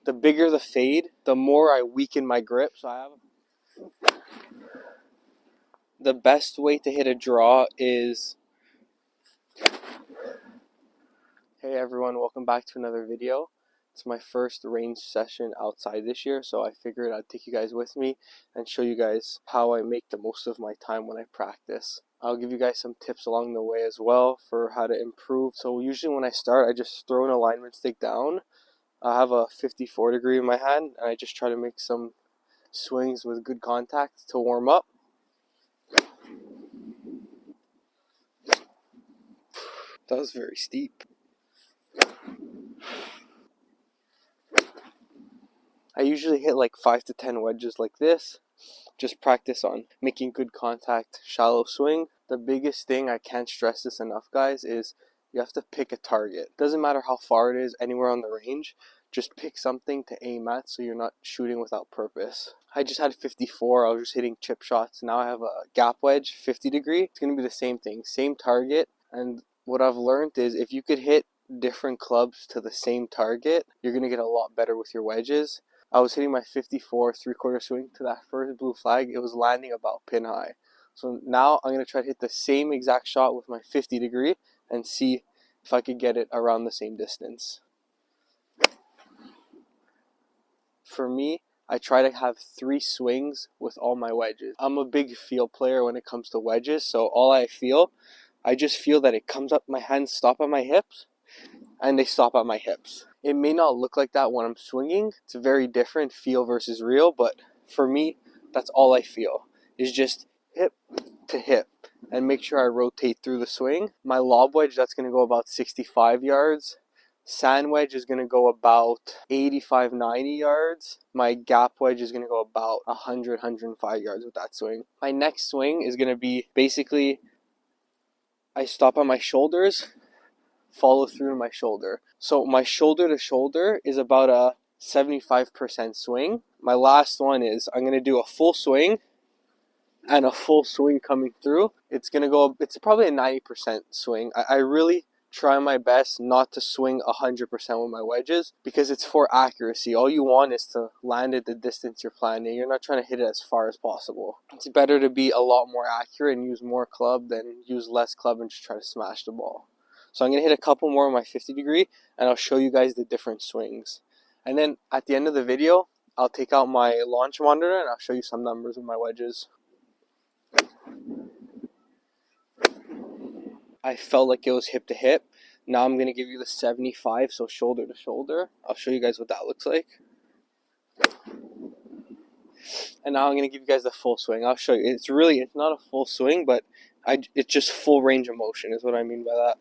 the bigger the fade, the more I weaken my grip. So the best way to hit a draw is... Hey everyone, welcome back to another video. It's my first range session outside this year, so I figured I'd take you guys with me and show you guys how I make the most of my time when I practice. I'll give you guys some tips along the way as well for how to improve. So usually when I start, I just throw an alignment stick down. I have a 54 degree in my hand, and I just try to make some swings with good contact to warm up. That was very steep. I usually hit like 5 to 10 wedges like this. Just practice on making good contact, shallow swing. The biggest thing, I can't stress this enough guys, is you have to pick a target. Doesn't matter how far it is, anywhere on the range, just pick something to aim at so you're not shooting without purpose. I just had 54, I was just hitting chip shots. Now I have a gap wedge, 50 degree. It's going to be the same thing, same target. And what I've learned is if you could hit different clubs to the same target, you're going to get a lot better with your wedges. I was hitting my 54 3/4 swing to that first blue flag. It was landing about pin high. So now I'm going to try to hit the same exact shot with my 50 degree and see if I could get it around the same distance. For me, I try to have 3 swings with all my wedges. I'm a big feel player when it comes to wedges, so I just feel that it comes up, my hands stop at my hips, and they stop at my hips. It may not look like that when I'm swinging. It's a very different feel versus real, but for me, that's all I feel, is just hip to hip, and make sure I rotate through the swing. My lob wedge, that's going to go about 65 yards. Sand wedge is going to go about 85, 90 yards. My gap wedge is going to go about 100, 105 yards with that swing. My next swing is going to be basically, I stop on my shoulders, follow through to my shoulder. So my shoulder to shoulder is about a 75% swing. My last one is I'm going to do a full swing and a full swing coming through. It's probably a 90% swing. I really try my best not to swing 100% with my wedges because it's for accuracy. All you want is to land at the distance you're planning. You're not trying to hit it as far as possible. It's better to be a lot more accurate and use more club than use less club and just try to smash the ball. So I'm going to hit a couple more on my 50 degree and I'll show you guys the different swings. And then at the end of the video, I'll take out my launch monitor and I'll show you some numbers with my wedges. I felt like it was hip to hip. Now I'm going to give you the 75, so shoulder to shoulder. I'll show you guys what that looks like. And now I'm going to give you guys the full swing. I'll show you. It's not a full swing, but it's just full range of motion is what I mean by that.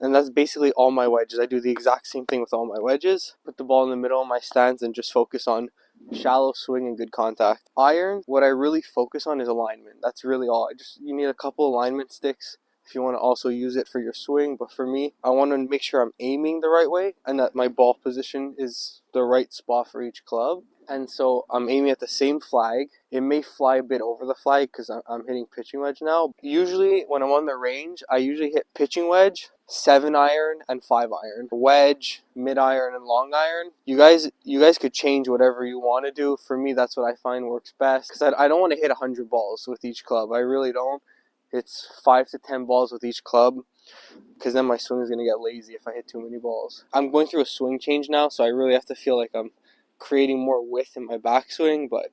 And that's basically all my wedges. I do the exact same thing with all my wedges. Put the ball in the middle of my stance and just focus on shallow swing and good contact. Iron, what I really focus on is alignment. That's really all. You need a couple alignment sticks if you want to also use it for your swing. But for me, I want to make sure I'm aiming the right way and that my ball position is the right spot for each club. And so I'm aiming at the same flag. It may fly a bit over the flag because I'm hitting pitching wedge now. Usually when I'm on the range, I usually hit pitching wedge, 7 iron and 5 iron, wedge, mid iron and long iron. You guys could change whatever you want to do. For me, that's what I find works best because I don't want to hit 100 balls with each club. I really don't. It's 5 to 10 balls with each club because then my swing is going to get lazy if I hit too many balls. I'm going through a swing change now, so I really have to feel like I'm creating more width in my backswing, but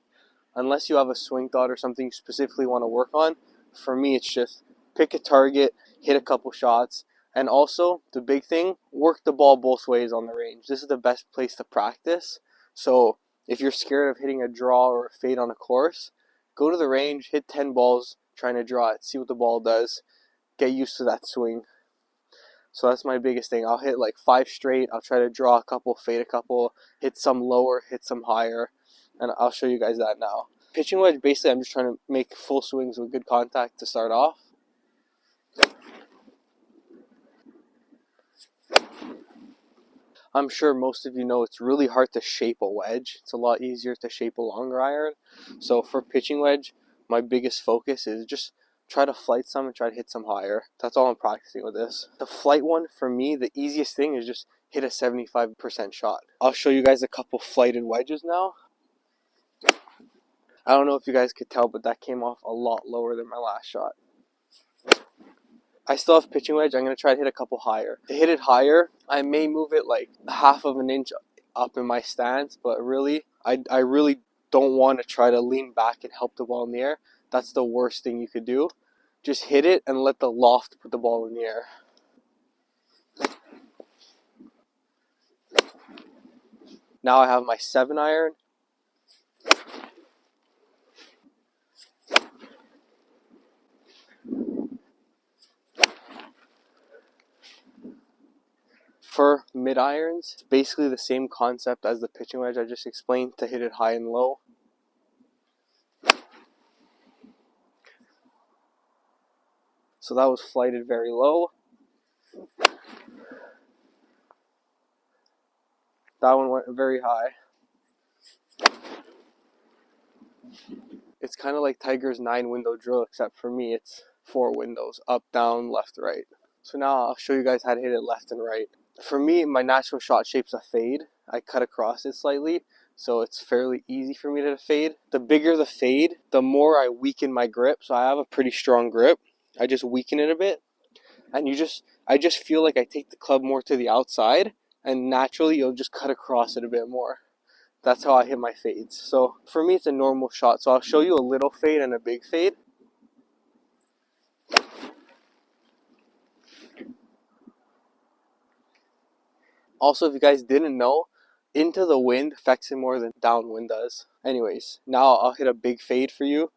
unless you have a swing thought or something you specifically want to work on, for me it's just pick a target, hit a couple shots, and also the big thing, work the ball both ways on the range. This is the best place to practice. So if you're scared of hitting a draw or a fade on a course, go to the range, hit 10 balls trying to draw it, see what the ball does, get used to that swing. So that's my biggest thing. I'll hit like 5 straight. I'll try to draw a couple, fade a couple, hit some lower, hit some higher, and I'll show you guys that now. Pitching wedge, basically I'm just trying to make full swings with good contact to start off. I'm sure most of you know it's really hard to shape a wedge. It's a lot easier to shape a longer iron. So for pitching wedge, my biggest focus is just try to flight some and try to hit some higher. That's all I'm practicing with this. The flight one, for me, the easiest thing is just hit a 75% shot. I'll show you guys a couple flighted wedges now. I don't know if you guys could tell, but that came off a lot lower than my last shot. I still have pitching wedge. I'm going to try to hit a couple higher. To hit it higher, I may move it like half of an inch up in my stance, but really, I really don't want to try to lean back and help the ball in the air. That's the worst thing you could do. Just hit it and let the loft put the ball in the air. Now I have my 7-iron. For mid-irons, it's basically the same concept as the pitching wedge I just explained, to hit it high and low. So that was flighted very low. That one went very high. It's kind of like Tiger's 9-window drill, except for me it's 4 windows, up, down, left, right. So now I'll show you guys how to hit it left and right. For me, my natural shot shape's a fade. I cut across it slightly, so it's fairly easy for me to fade. The bigger the fade, the more I weaken my grip. So I have a pretty strong grip. I just weaken it a bit, and I just feel like I take the club more to the outside, and naturally you'll just cut across it a bit more. That's how I hit my fades. So for me, it's a normal shot. So I'll show you a little fade and a big fade. Also, if you guys didn't know, into the wind affects it more than downwind does. Anyways, now I'll hit a big fade for you.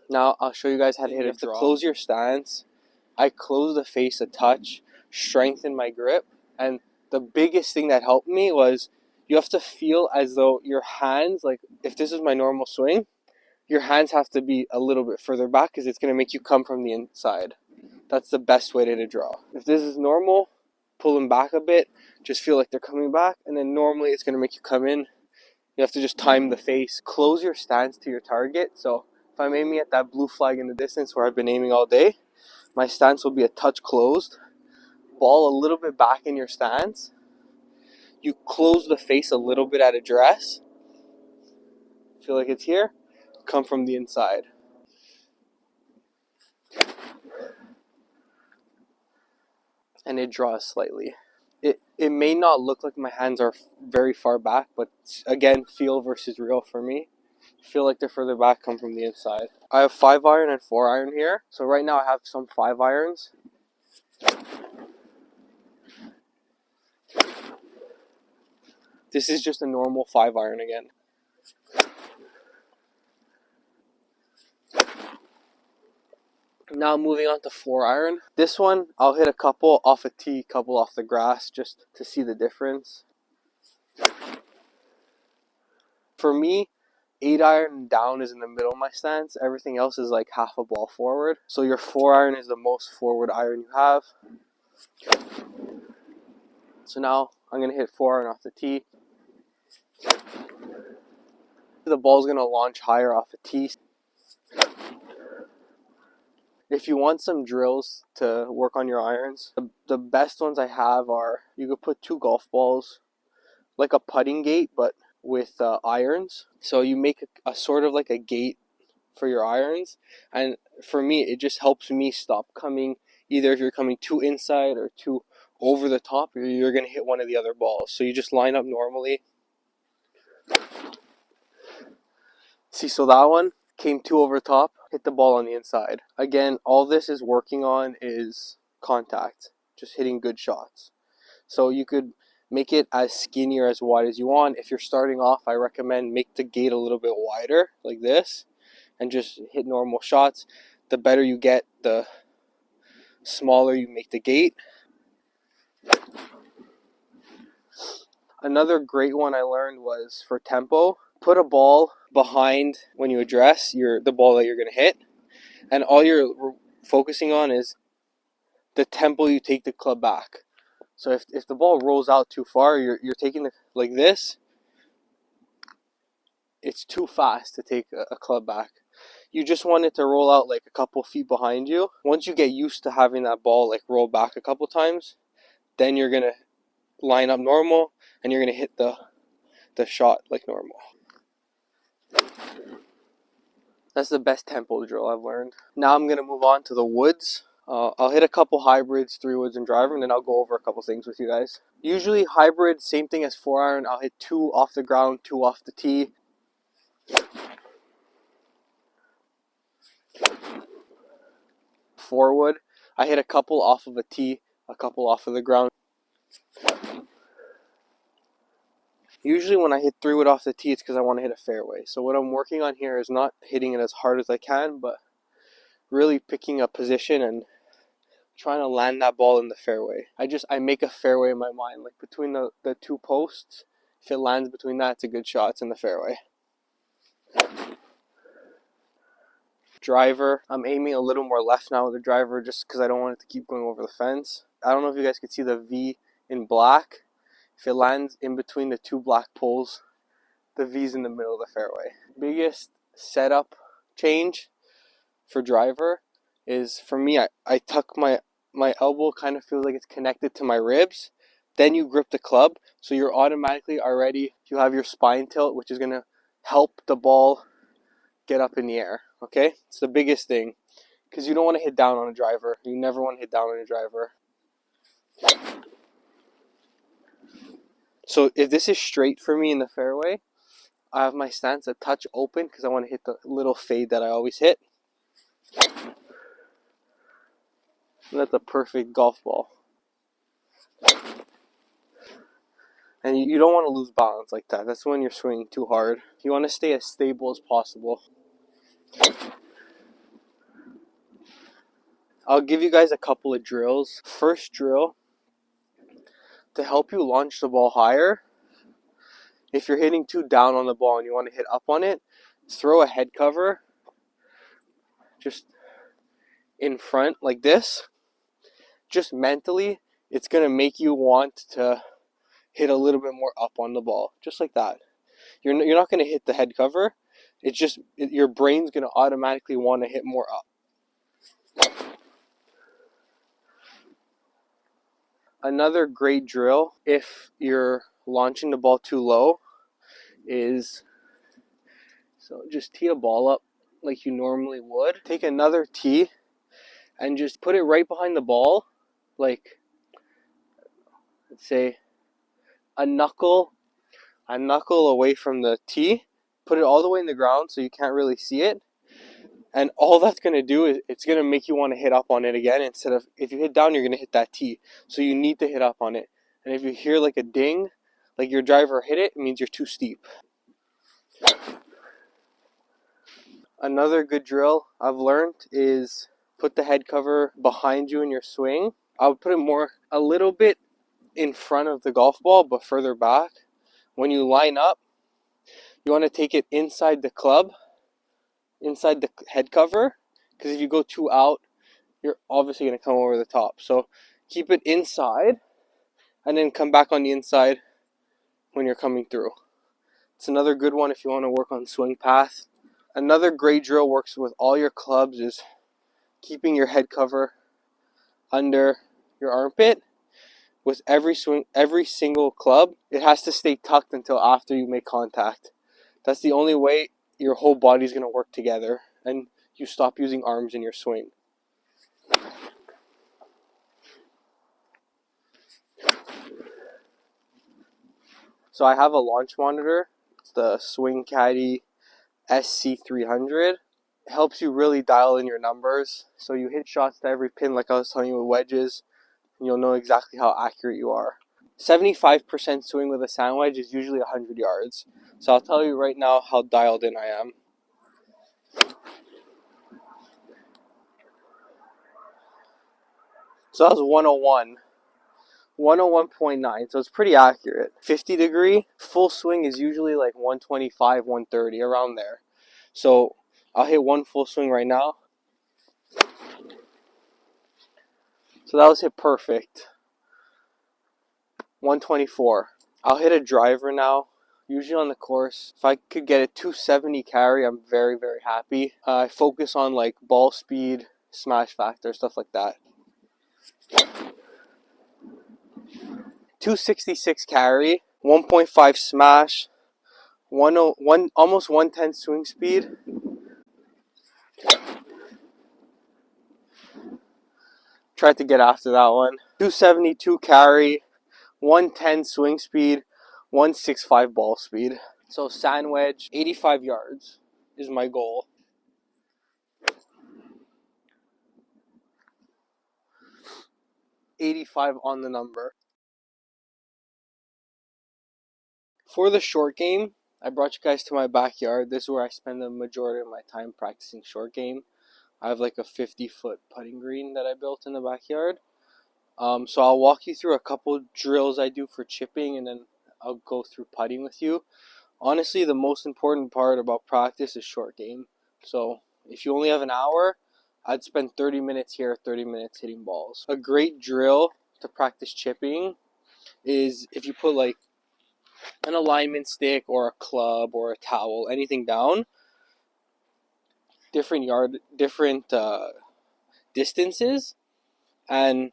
Now I'll show you guys how to hit it. You have to close your stance. I close the face a touch, strengthen my grip, and the biggest thing that helped me was you have to feel as though your hands, like if this is my normal swing, your hands have to be a little bit further back because it's going to make you come from the inside. That's the best way to draw. If this is normal, pull them back a bit, just feel like they're coming back, and then normally it's going to make you come in. You have to just time the face. Close your stance to your target. So if I'm aiming at that blue flag in the distance where I've been aiming all day, my stance will be a touch closed. Ball a little bit back in your stance. You close the face a little bit at address. Feel like it's here. Come from the inside. And it draws slightly. It may not look like my hands are very far back, but again, feel versus real for me. Feel like they're further back, come from the inside. I have 5-iron and 4-iron here. So right now I have some 5-irons. This is just a normal 5-iron again. Now moving on to 4-iron. This one, I'll hit a couple off a tee, couple off the grass, just to see the difference. For me, 8-iron down is in the middle of my stance. Everything else is like half a ball forward. So your 4-iron is the most forward iron you have. So now I'm going to hit 4-iron off the tee. The ball's going to launch higher off a tee. If you want some drills to work on your irons, the best ones I have are, you could put 2 golf balls, like a putting gate, but with irons. So you make a sort of like a gate for your irons. And for me, it just helps me stop coming, either if you're coming too inside or too over the top, you're going to hit one of the other balls. So you just line up normally. See, so that one came too over top, hit the ball on the inside. Again, all this is working on is contact, just hitting good shots. So you could make it as skinny or as wide as you want. If you're starting off, I recommend make the gate a little bit wider, like this, and just hit normal shots. The better you get, the smaller you make the gate. Another great one I learned was for tempo. Put a ball behind when you address the ball that you're going to hit, and all you're focusing on is the tempo you take the club back. So if the ball rolls out too far, you're taking the, like this, it's too fast to take a club back. you just want it to roll out like a couple feet behind you. Once you get used to having that ball like roll back a couple times, then you're gonna line up normal and you're gonna hit the shot like normal. That's the best tempo drill I've learned. Now I'm gonna move on to the woods. I'll hit a couple hybrids, 3 woods and driver, and then I'll go over a couple things with you guys. Usually hybrid, same thing as 4-iron. I'll hit 2 off the ground, 2 off the tee. 4 wood, I hit a couple off of a tee, a couple off of the ground. Usually when I hit 3 wood off the tee, it's because I want to hit a fairway. So what I'm working on here is not hitting it as hard as I can, but really picking a position and trying to land that ball in the fairway. I make a fairway in my mind, like between the 2 posts. If it lands between that, it's a good shot. It's in the fairway. Driver, I'm aiming a little more left now with the driver just because I don't want it to keep going over the fence. I don't know if you guys can see the V in black. If it lands in between the 2 black poles, the V's in the middle of the fairway. Biggest setup change for driver is, for me, I tuck my elbow, kind of feels like it's connected to my ribs. Then you grip the club, so you're automatically already, you have your spine tilt, which is going to help the ball get up in the air. Okay, it's the biggest thing, because you don't want to hit down on a driver. You never want to hit down on a driver. So if this is straight for me in the fairway, I have my stance a touch open because I want to hit the little fade that I always hit. And that's a perfect golf ball. And you don't want to lose balance like that. That's when you're swinging too hard. You want to stay as stable as possible. I'll give you guys a couple of drills. First drill, to help you launch the ball higher. If you're hitting too down on the ball and you want to hit up on it, throw a head cover just in front like this. Just mentally, it's going to make you want to hit a little bit more up on the ball. Just like that. You're not going to hit the head cover. It's just your brain's going to automatically want to hit more up. Another great drill, if you're launching the ball too low, is, so just tee a ball up like you normally would. Take another tee and just put it right behind the ball, like, let's say a knuckle away from the tee. Put it all the way in the ground so you can't really see it. And all that's going to do is it's going to make you want to hit up on it again. Instead of, if you hit down, you're going to hit that tee. So you need to hit up on it. And if you hear like a ding, like your driver hit it, it means you're too steep. Another good drill I've learned is put the head cover behind you in your swing. I would put it a little bit in front of the golf ball, but further back. When you line up, you want to take it inside the club, inside the head cover, because if you go too out, you're obviously going to come over the top. So keep it inside and then come back on the inside when you're coming through. It's another good one if you want to work on swing path. Another great drill works with all your clubs is keeping your head cover under your armpit. With every swing, every single club, it has to stay tucked until after you make contact. That's the only way your whole body's going to work together and you stop using arms in your swing. So I have a launch monitor. It's the Swing Caddy SC300. It helps you really dial in your numbers. So you hit shots to every pin like I was telling you with wedges, and you'll know exactly how accurate you are. 75% swing with a sand wedge is usually 100 yards. So I'll tell you right now how dialed in I am. So that was 101. 101.9, so it's pretty accurate. 50 degree, full swing is usually like 125, 130, around there. So I'll hit one full swing right now. So that was hit perfect. 124. I'll hit a driver now. Usually on the course, if I could get a 270 carry, I'm very, very happy. I focus on like ball speed, smash factor, stuff like that. 266 carry, 1.5 smash, almost 110 swing speed. Tried to get after that one. 272 carry, 110 swing speed, 165 ball speed. So sand wedge, 85 yards is my goal. 85 on the number. For the short game, I brought you guys to my backyard. This is where I spend the majority of my time practicing short game. I have like a 50-foot putting green that I built in the backyard. So I'll walk you through a couple drills I do for chipping, and then I'll go through putting with you. Honestly, the most important part about practice is short game. So if you only have an hour, I'd spend 30 minutes here, 30 minutes hitting balls. A great drill to practice chipping is if you put like an alignment stick or a club or a towel, anything down, different distances, and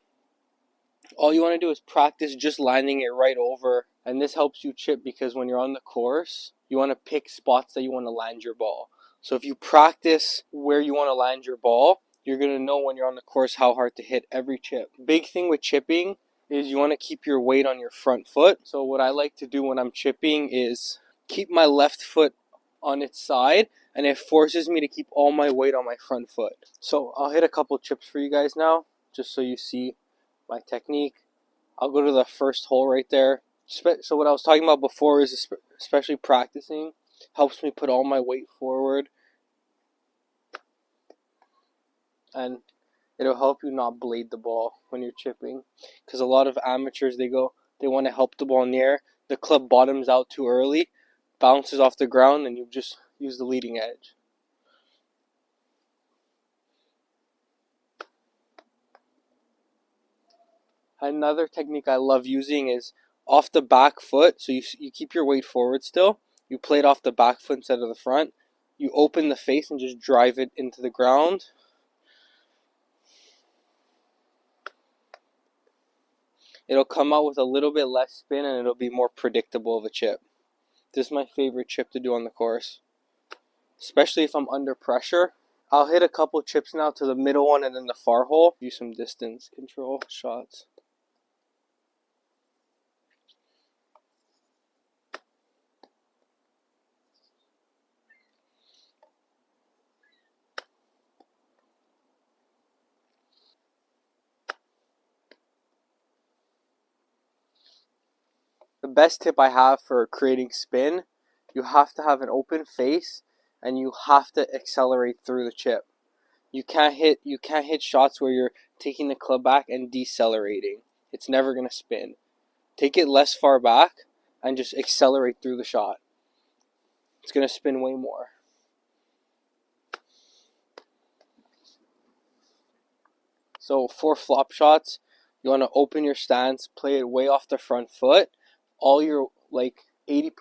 all you want to do is practice just landing it right over. And this helps you chip because when you're on the course, you want to pick spots that you want to land your ball. So if you practice where you want to land your ball, you're going to know when you're on the course how hard to hit every chip. Big thing with chipping is you want to keep your weight on your front foot. So what I like to do when I'm chipping is keep my left foot on its side, and it forces me to keep all my weight on my front foot. So I'll hit a couple chips for you guys now, just so you see my technique. I'll go to the first hole right there. So what I was talking about before is especially practicing helps me put all my weight forward, and it'll help you not blade the ball when you're chipping, because a lot of amateurs they want to help the ball in the air. The club bottoms out too early, bounces off the ground, and you just use the leading edge. Another technique I love using is off the back foot. So you keep your weight forward still. You play it off the back foot instead of the front. You open the face and just drive it into the ground. It'll come out with a little bit less spin, and it'll be more predictable of a chip. This is my favorite chip to do on the course, especially if I'm under pressure. I'll hit a couple chips now to the middle one and then the far hole. Use some distance control shots. The best tip I have for creating spin, you have to have an open face and you have to accelerate through the chip. You can't hit shots where you're taking the club back and decelerating. It's never going to spin. Take it less far back and just accelerate through the shot. It's going to spin way more. So for flop shots, you want to open your stance, play it way off the front foot, all your like 80%,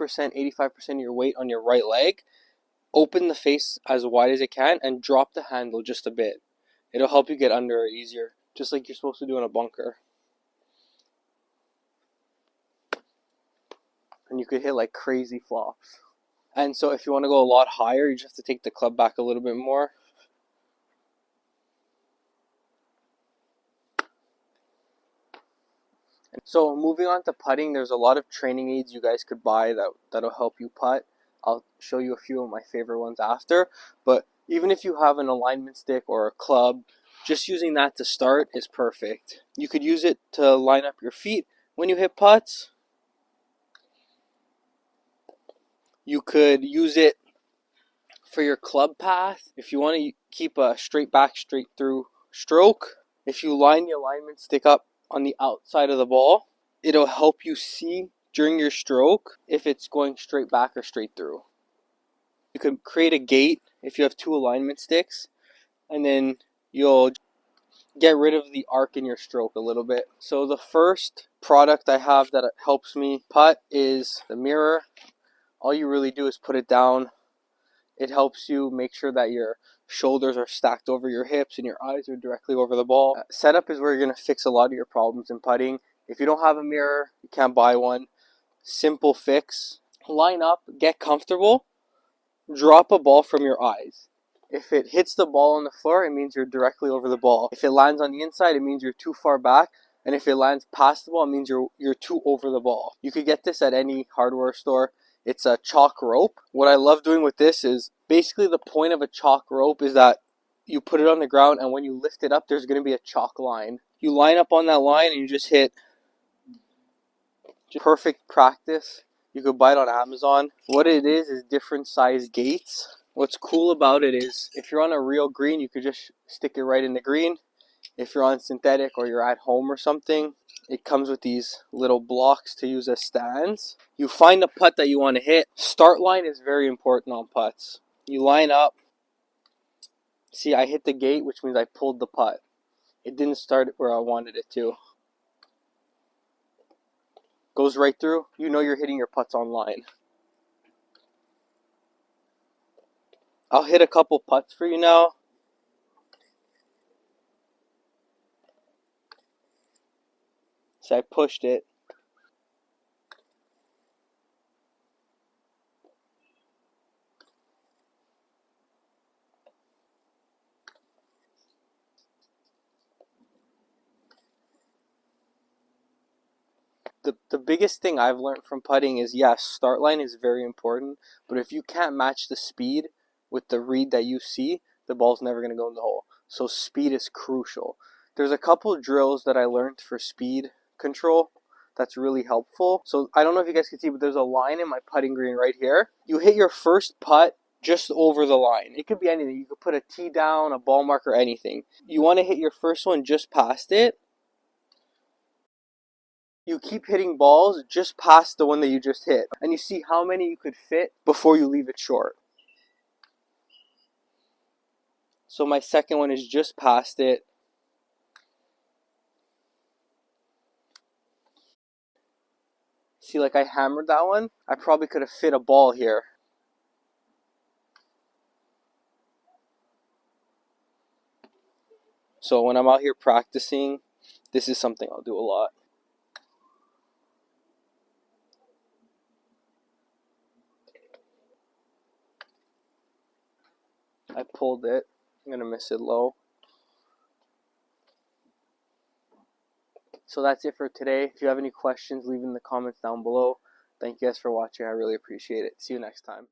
85% of your weight on your right leg. Open the face as wide as it can and drop the handle just a bit. It'll help you get under it easier, just like you're supposed to do in a bunker. And you could hit like crazy flops. And so if you want to go a lot higher, you just have to take the club back a little bit more. So moving on to putting, there's a lot of training aids you guys could buy that'll help you putt. I'll show you a few of my favorite ones after. But even if you have an alignment stick or a club, just using that to start is perfect. You could use it to line up your feet when you hit putts. You could use it for your club path if you want to keep a straight back, straight through stroke. If you line the alignment stick up on the outside of the ball, it'll help you see during your stroke if it's going straight back or straight through. You could create a gate if you have two alignment sticks, and then you'll get rid of the arc in your stroke a little bit. So the first product I have that helps me putt is the mirror. all you really do is put it down. It helps you make sure that your shoulders are stacked over your hips and your eyes are directly over the ball. Setup is where you're going to fix a lot of your problems in putting. If you don't have a mirror, you can't buy one. Simple fix. Line up, get comfortable, drop a ball from your eyes. If it hits the ball on the floor, it means you're directly over the ball. If it lands on the inside, it means you're too far back. And if it lands past the ball, it means you're too over the ball. You could get this at any hardware store. It's a chalk rope. What I love doing with this is basically the point of a chalk rope is that you put it on the ground, and when you lift it up, there's going to be a chalk line. You line up on that line and you just hit. Perfect practice. You could buy it on Amazon. What it is different size gates. What's cool about it is if you're on a real green, you could just stick it right in the green. If you're on synthetic or you're at home or something, it comes with these little blocks to use as stands. You find the putt that you want to hit. Start line is very important on putts. You line up. See, I hit the gate, which means I pulled the putt. It didn't start where I wanted it to. Goes right through. You know you're hitting your putts on line. I'll hit a couple putts for you now. So I pushed it. The biggest thing I've learned from putting is, yes, start line is very important, but if you can't match the speed with the read that you see, the ball's never going to go in the hole. So speed is crucial. There's a couple drills that I learned for speed control that's really helpful. So I don't know if you guys can see, but there's a line in my putting green right here. You hit your first putt just over the line. It could be anything. You could put a tee down, a ball marker, anything. You want to hit your first one just past it. You keep hitting balls just past the one that you just hit, and you see how many you could fit before you leave it short. So my second one is just past it. See, like I hammered that one. I probably could have fit a ball here. So when I'm out here practicing, this is something I'll do a lot. I pulled it. I'm going to miss it low. So that's it for today. If you have any questions, leave in the comments down below. Thank you guys for watching. I really appreciate it. See you next time.